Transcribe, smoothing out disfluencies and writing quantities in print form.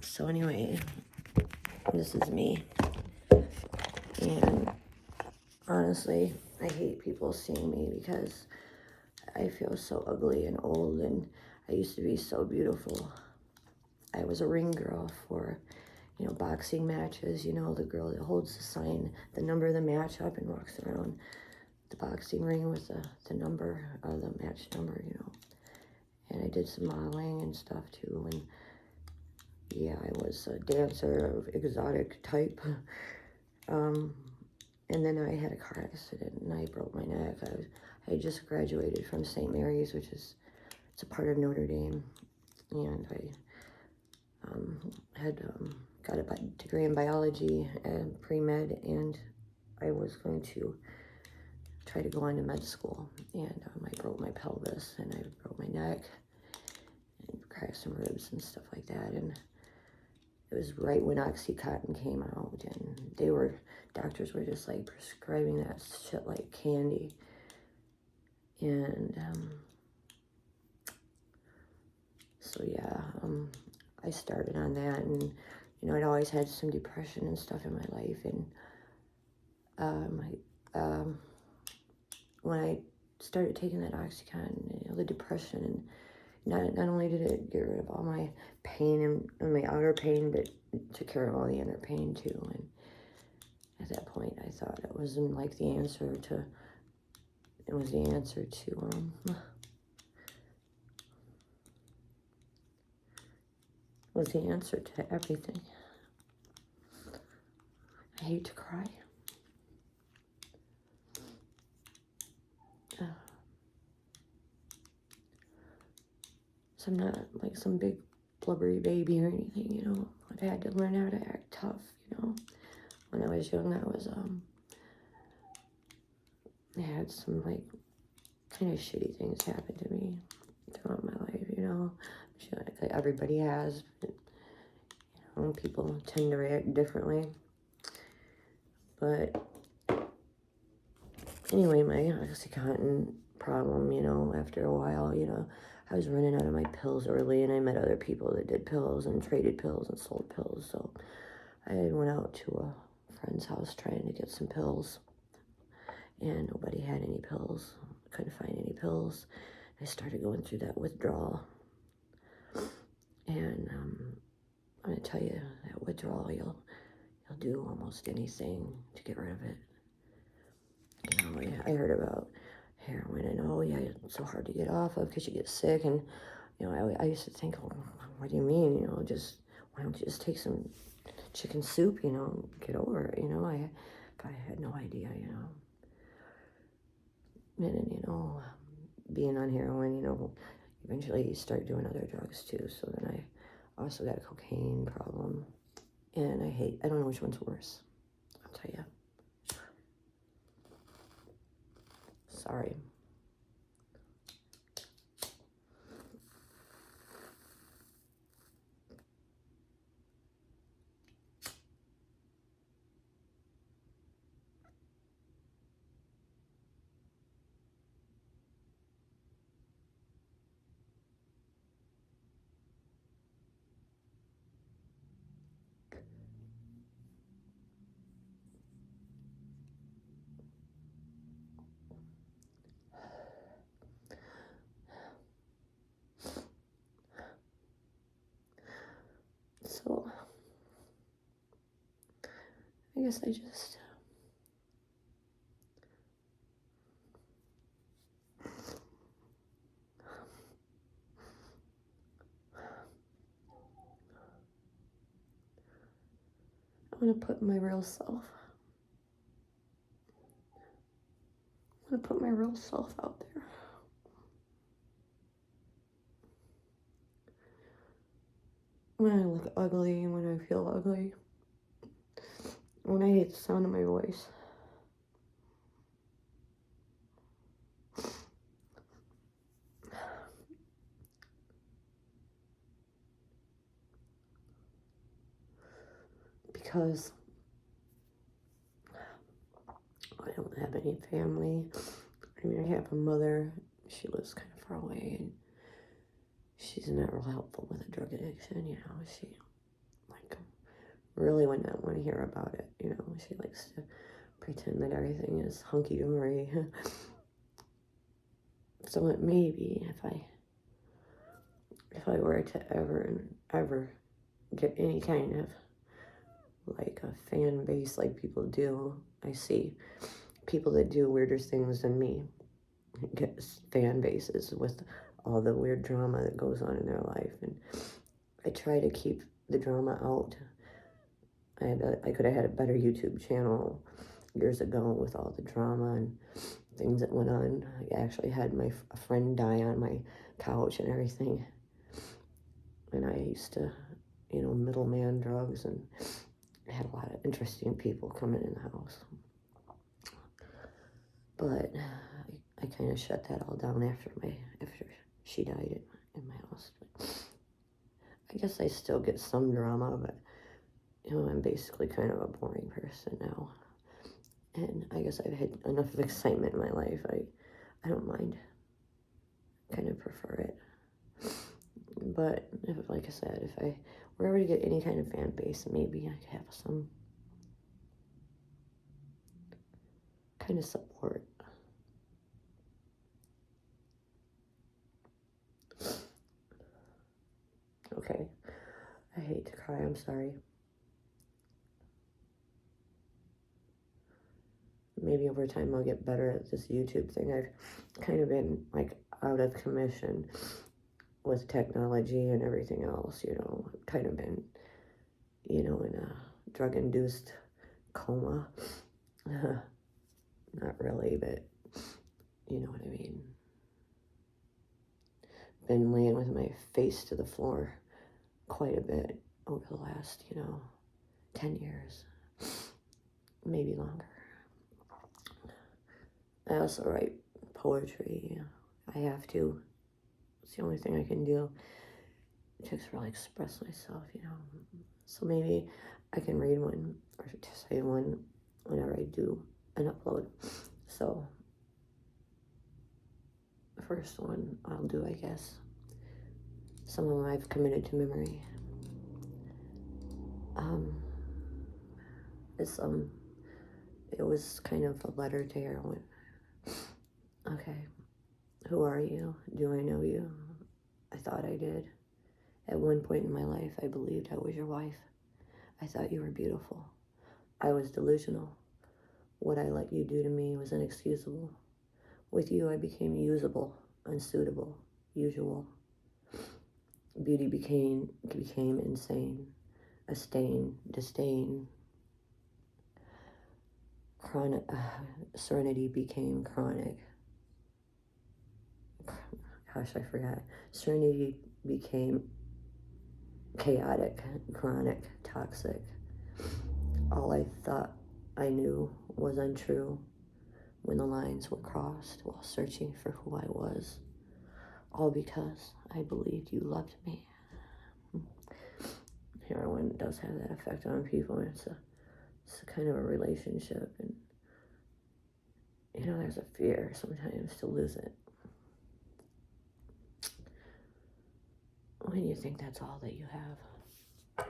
So anyway, this is me. And honestly, I hate people seeing me because I feel so ugly and old, and I used to be so beautiful. I was a ring girl for, boxing matches, the girl that holds the sign, the number of the match up and walks around the boxing ring with the number, the match number. And I did some modeling and stuff too, and yeah, I was a dancer of exotic type. And then I had a car accident and I broke my neck. I had just graduated from St. Mary's, which is, it's a part of Notre Dame, and I had got a degree in biology and pre-med, and I was going to try to go on to med school, and I broke my pelvis and I broke my neck and cracked some ribs and stuff like that. And it was right when Oxycontin came out, and doctors were just like prescribing that shit like candy. And so yeah, I started on that, and I'd always had some depression and stuff in my life, and when I started taking that Oxycontin, the depression, and not only did it get rid of all my pain and my outer pain, but it took care of all the inner pain too. And at that point, I thought it wasn't like the answer to. It was the answer to was the answer to everything. I hate to cry. So I'm not like some big blubbery baby or anything, I've had to learn how to act tough, When I was young, I had some like kind of shitty things happen to me throughout my life, like everybody has, but, people tend to react differently. But anyway, my Oxycontin problem, after a while, I was running out of my pills early, and I met other people that did pills and traded pills and sold pills. So I went out to a friend's house trying to get some pills, and nobody had any pills. Couldn't find any pills. I started going through that withdrawal, and I'm gonna tell you, that withdrawal, you'll do almost anything to get rid of it. I heard about heroin, and it's so hard to get off of because you get sick. And I used to think, oh, what do you mean? Why don't you just take some chicken soup, get over it, I had no idea, And then, being on heroin, eventually you start doing other drugs too. So then I also got a cocaine problem, and I don't know which one's worse. I'll tell you. Sorry. So I guess I want to put my real self. I want to put my real self out there. When I look ugly, when I feel ugly, when I hate the sound of my voice. Because I don't have any family. I mean, I have a mother. She lives kind of far away, and she's not real helpful with a drug addiction, you know. She, like, really would not want to hear about it, you know. She likes to pretend that everything is hunky-dory. So it may be if I were to ever get any kind of like a fan base like people do, I see people that do weirder things than me get fan bases with all the weird drama that goes on in their life, and I try to keep the drama out. I could have had a better YouTube channel years ago with all the drama and things that went on. I actually had a friend die on my couch and everything, and I used to, you know, middleman drugs, and I had a lot of interesting people coming in the house. But I kind of shut that all down after she died in my house. But I guess I still get some drama, but you know, I'm basically kind of a boring person now. And I guess I've had enough of excitement in my life. I don't mind. Kind of prefer it. But like I said, if I were ever to get any kind of fan base, maybe I could have some kind of support. Okay. I hate to cry. I'm sorry. Maybe over time I'll get better at this YouTube thing. I've kind of been like out of commission with technology and everything else, you know. I've kind of been, you know, in a drug-induced coma. Not really, but you know what I mean. Been laying with my face to the floor quite a bit over the last, you know, 10 years, maybe longer. I also write poetry. I have to. It's the only thing I can do to really express myself, you know. So maybe I can read one or to say one whenever I do an upload. So the first one I'll do, I guess. Some of them I've committed to memory. It was kind of a letter to heroin. Okay. Who are you? Do I know you? I thought I did. At one point in my life, I believed I was your wife. I thought you were beautiful. I was delusional. What I let you do to me was inexcusable. With you, I became usable, unsuitable, usual. Beauty became insane, a stain, disdain. Serenity became chronic. Gosh, I forgot. Serenity became chaotic, chronic, toxic. All I thought I knew was untrue when the lines were crossed while searching for who I was. All because I believed you loved me. Heroin does have that effect on people. It's a kind of a relationship, and you know, there's a fear sometimes to lose it. When you think that's all that you have.